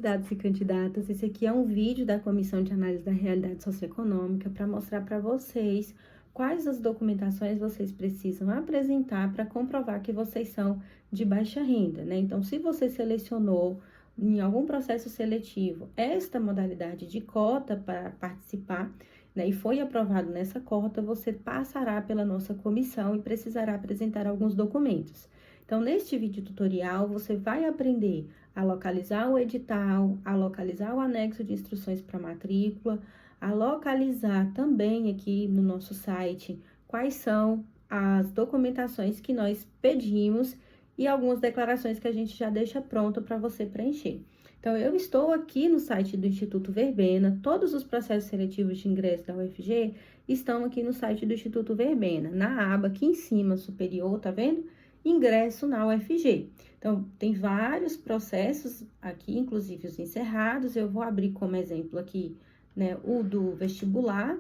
Candidatos e candidatas, esse aqui é um vídeo da Comissão de Análise da Realidade Socioeconômica para mostrar para vocês quais as documentações vocês precisam apresentar para comprovar que vocês são de baixa renda, né? Então, se você selecionou em algum processo seletivo esta modalidade de cota para participar, né, e foi aprovado nessa cota, você passará pela nossa comissão e precisará apresentar alguns documentos. Então, neste vídeo tutorial, você vai aprender a localizar o edital, a localizar o anexo de instruções para matrícula, a localizar também aqui no nosso site quais são as documentações que nós pedimos e algumas declarações que a gente já deixa pronto para você preencher. Então, eu estou aqui no site do Instituto Verbena, todos os processos seletivos de ingresso da UFG estão aqui no site do Instituto Verbena, na aba aqui em cima superior, tá vendo? Ingresso na UFG. Então, tem vários processos aqui, inclusive os encerrados. Eu vou abrir como exemplo aqui, né, o do vestibular.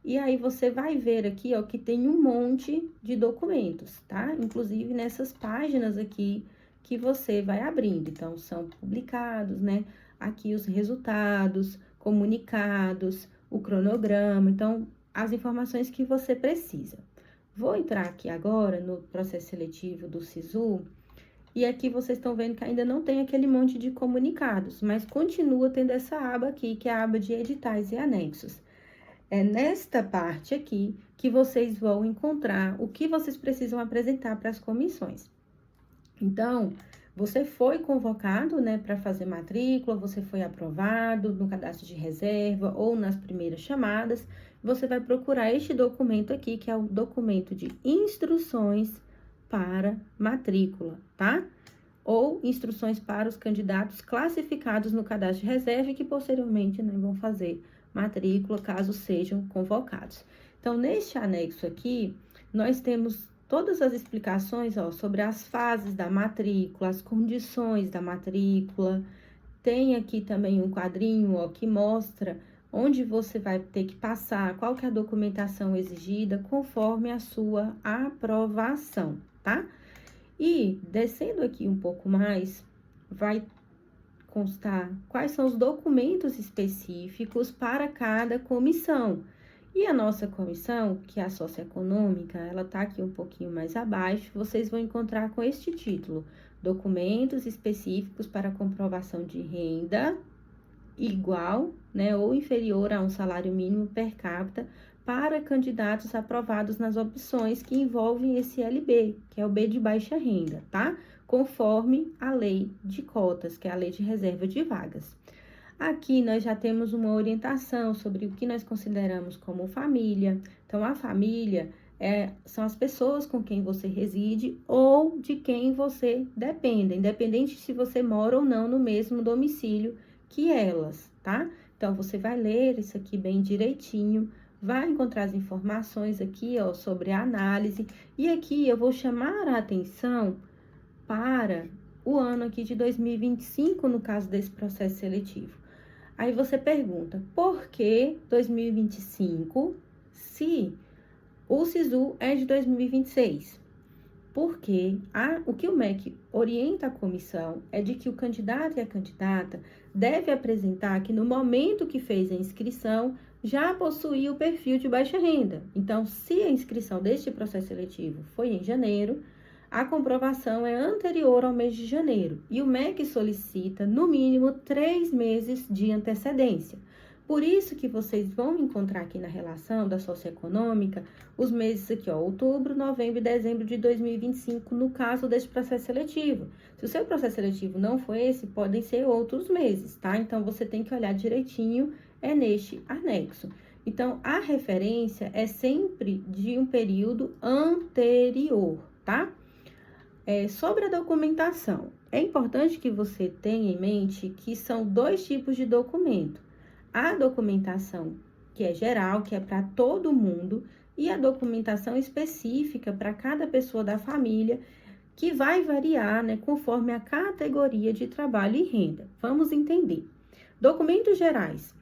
E aí, você vai ver aqui, ó, que tem um monte de documentos, tá? Inclusive nessas páginas aqui que você vai abrindo. Então, são publicados, né? Aqui os resultados, comunicados, o cronograma. Então, as informações que você precisa. Vou entrar aqui agora no processo seletivo do SISU, e aqui vocês estão vendo que ainda não tem aquele monte de comunicados, mas continua tendo essa aba aqui, que é a aba de editais e anexos. É nesta parte aqui que vocês vão encontrar o que vocês precisam apresentar para as comissões. Então, você foi convocado, né, para fazer matrícula, você foi aprovado no cadastro de reserva ou nas primeiras chamadas, você vai procurar este documento aqui, que é o documento de instruções para matrícula, tá? Ou instruções para os candidatos classificados no cadastro de reserva e que posteriormente, né, vão fazer matrícula, caso sejam convocados. Então, neste anexo aqui, nós temos todas as explicações, ó, sobre as fases da matrícula, as condições da matrícula. Tem aqui também um quadrinho, ó, que mostra onde você vai ter que passar, qual que é a documentação exigida, conforme a sua aprovação, tá? E, descendo aqui um pouco mais, vai constar quais são os documentos específicos para cada comissão. E a nossa comissão, que é a socioeconômica, ela tá aqui um pouquinho mais abaixo, vocês vão encontrar com este título: documentos específicos para comprovação de renda igual, né, ou inferior a um salário mínimo per capita para candidatos aprovados nas opções que envolvem esse LB, que é o B de baixa renda, tá? Conforme a lei de cotas, que é a lei de reserva de vagas. Aqui nós já temos uma orientação sobre o que nós consideramos como família. Então, a família são as pessoas com quem você reside ou de quem você depende, independente se você mora ou não no mesmo domicílio que elas, tá? Então, você vai ler isso aqui bem direitinho, vai encontrar as informações aqui, ó, sobre a análise. E aqui eu vou chamar a atenção para o ano aqui de 2025, no caso desse processo seletivo. Aí você pergunta, por que 2025 se o SISU é de 2026? Porque o que o MEC orienta a comissão é de que o candidato e a candidata deve apresentar que no momento que fez a inscrição já possuía o perfil de baixa renda. Então, se a inscrição deste processo seletivo foi em janeiro, a comprovação é anterior ao mês de janeiro e o MEC solicita, no mínimo, 3 meses de antecedência. Por isso que vocês vão encontrar aqui na relação da socioeconômica os meses aqui, ó, outubro, novembro e dezembro de 2025, no caso deste processo seletivo. Se o seu processo seletivo não for esse, podem ser outros meses, tá? Então, você tem que olhar direitinho, é neste anexo. Então, a referência é sempre de um período anterior, tá? Sobre a documentação, é importante que você tenha em mente que são 2 tipos de documento. A documentação que é geral, que é para todo mundo, e a documentação específica para cada pessoa da família, que vai variar, né, conforme a categoria de trabalho e renda. Vamos entender. Documentos gerais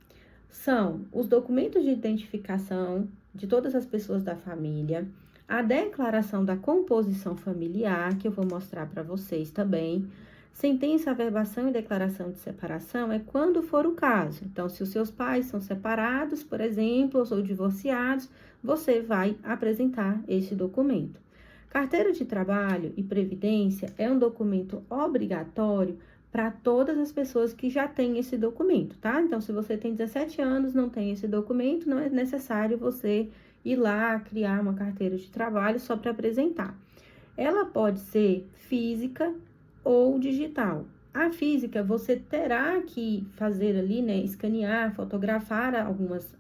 são os documentos de identificação de todas as pessoas da família, a declaração da composição familiar, que eu vou mostrar para vocês também, Sentença, averbação e declaração de separação é quando for o caso. Então, se os seus pais são separados, por exemplo, ou divorciados, você vai apresentar esse documento. Carteira de trabalho e previdência é um documento obrigatório para todas as pessoas que já têm esse documento, tá? Então, se você tem 17 anos, não tem esse documento, não é necessário você ir lá criar uma carteira de trabalho só para apresentar. Ela pode ser física ou digital. A física, você terá que fazer ali, né, escanear, fotografar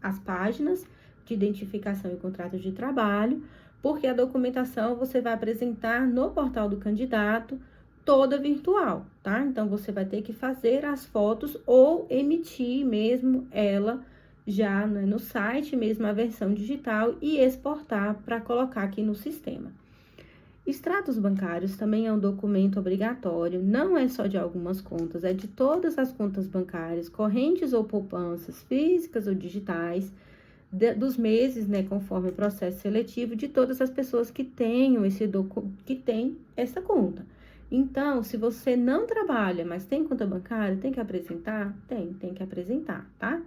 as páginas de identificação e contrato de trabalho, porque a documentação você vai apresentar no portal do candidato, toda virtual, tá? Então, você vai ter que fazer as fotos ou emitir mesmo ela já, né, no site, mesmo a versão digital, e exportar para colocar aqui no sistema. Extratos bancários também é um documento obrigatório, não é só de algumas contas, é de todas as contas bancárias, correntes ou poupanças, físicas ou digitais, dos meses, né, conforme o processo seletivo, de todas as pessoas que tenham que tem essa conta. Então, se você não trabalha, mas tem conta bancária, tem que apresentar? Tem que apresentar, tá?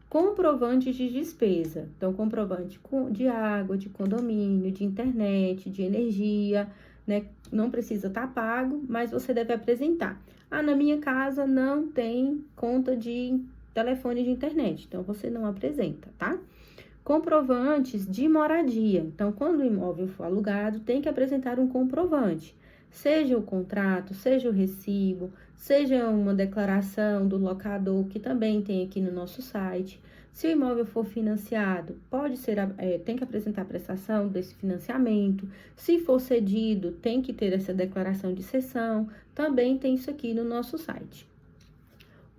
Comprovantes de despesa. Então, comprovante de água, de condomínio, de internet, de energia, né? Não precisa estar pago, mas você deve apresentar. Ah, na minha casa não tem conta de telefone de internet, então você não apresenta, tá? Comprovantes de moradia. Então, quando o imóvel for alugado, tem que apresentar um comprovante. Seja o contrato, seja o recibo, seja uma declaração do locador, que também tem aqui no nosso site. Se o imóvel for financiado, tem que apresentar a prestação desse financiamento. Se for cedido, tem que ter essa declaração de cessão. Também tem isso aqui no nosso site.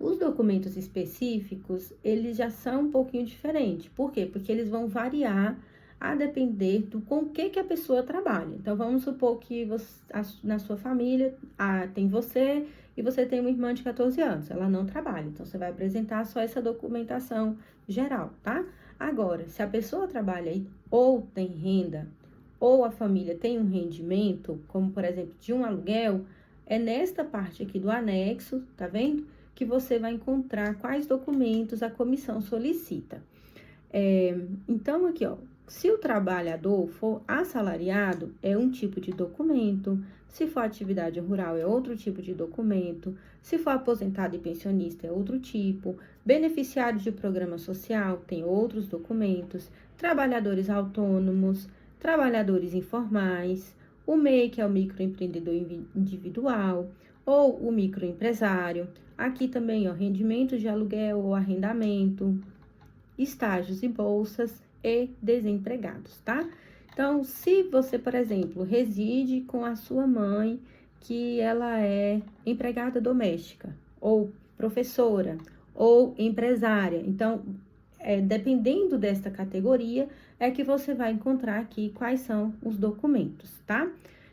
Os documentos específicos, eles já são um pouquinho diferentes. Por quê? Porque eles vão variar a depender do com que a pessoa trabalha. Então, vamos supor que na sua família tem você e você tem uma irmã de 14 anos. Ela não trabalha, então você vai apresentar só essa documentação geral, tá? Agora, se a pessoa trabalha ou tem renda, ou a família tem um rendimento, como por exemplo de um aluguel, é nesta parte aqui do anexo, tá vendo? Que você vai encontrar quais documentos a comissão solicita. Então, aqui, ó, se o trabalhador for assalariado, é um tipo de documento. Se for atividade rural, é outro tipo de documento. Se for aposentado e pensionista, é outro tipo. Beneficiário de programa social, tem outros documentos. Trabalhadores autônomos, trabalhadores informais, o MEI, que é o microempreendedor individual, ou o microempresário. Aqui também, ó, rendimento de aluguel ou arrendamento, estágios e bolsas e desempregados, tá? Então, se você, por exemplo, reside com a sua mãe, que ela é empregada doméstica, ou professora, ou empresária, então, dependendo desta categoria, é que você vai encontrar aqui quais são os documentos, tá?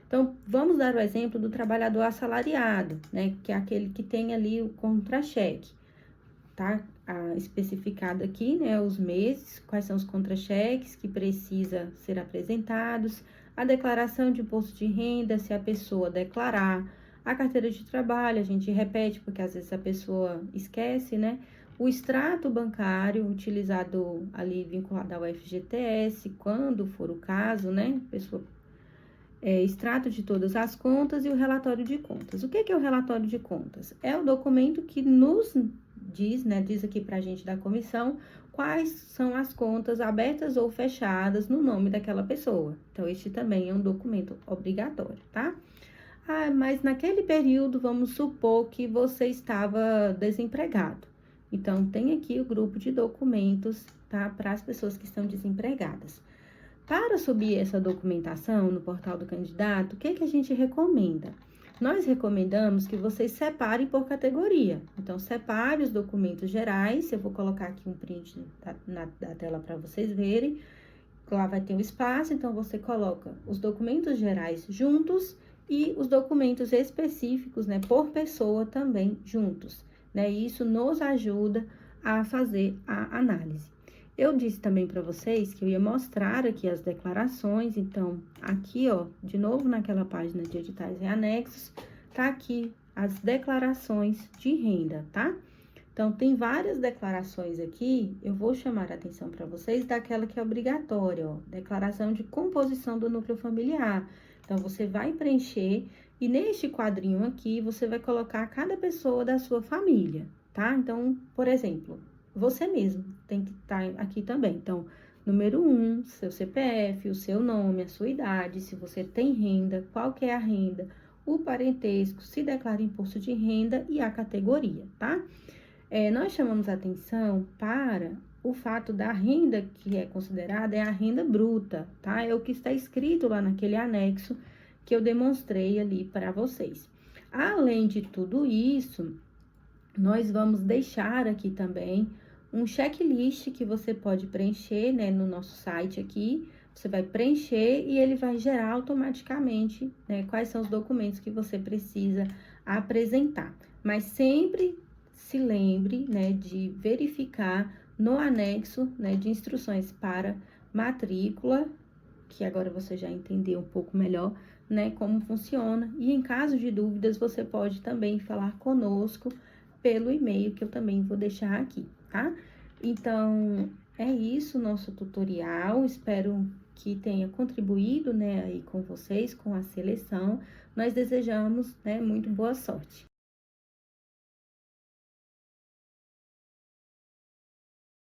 Então, vamos dar o exemplo do trabalhador assalariado, né? Que é aquele que tem ali o contra-cheque, tá? Especificado aqui, né? Os meses, quais são os contra-cheques que precisa ser apresentados, a declaração de imposto de renda, se a pessoa declarar, a carteira de trabalho, a gente repete, porque às vezes a pessoa esquece, né? O extrato bancário utilizado ali vinculado ao FGTS, quando for o caso, né? Pessoa extrato de todas as contas e o relatório de contas. O que é o relatório de contas? É o documento que nos diz, né, diz aqui pra gente da comissão, quais são as contas abertas ou fechadas no nome daquela pessoa. Então, este também é um documento obrigatório, tá? Ah, mas naquele período, vamos supor que você estava desempregado. Então, tem aqui o grupo de documentos, tá, para as pessoas que estão desempregadas. Para subir essa documentação no portal do candidato, o que a gente recomenda? Nós recomendamos que vocês separem por categoria. Então, separe os documentos gerais. Eu vou colocar aqui um print da tela para vocês verem. Lá vai ter um espaço, então você coloca os documentos gerais juntos e os documentos específicos, né, por pessoa também juntos, né? Isso nos ajuda a fazer a análise. Eu disse também para vocês que eu ia mostrar aqui as declarações, então, aqui, ó, de novo naquela página de editais e anexos, tá aqui as declarações de renda, tá? Então, tem várias declarações aqui, eu vou chamar a atenção para vocês daquela que é obrigatória, ó, declaração de composição do núcleo familiar. Então, você vai preencher e neste quadrinho aqui, você vai colocar cada pessoa da sua família, tá? Então, por exemplo, você mesmo tem que estar aqui também. Então, número 1, seu CPF, o seu nome, a sua idade, se você tem renda, qual que é a renda, o parentesco, se declara imposto de renda e a categoria, tá? Nós chamamos atenção para o fato da renda que é considerada é a renda bruta, tá? É o que está escrito lá naquele anexo que eu demonstrei ali para vocês. Além de tudo isso, nós vamos deixar aqui também um checklist que você pode preencher, né, no nosso site aqui. Você vai preencher e ele vai gerar automaticamente, né, quais são os documentos que você precisa apresentar. Mas sempre se lembre, né, de verificar no anexo, né, de instruções para matrícula, que agora você já entendeu um pouco melhor, né, como funciona. E em caso de dúvidas, você pode também falar conosco pelo e-mail que eu também vou deixar aqui, tá? Então, é isso, nosso tutorial. Espero que tenha contribuído, né, aí com vocês, com a seleção. Nós desejamos, né, muito boa sorte.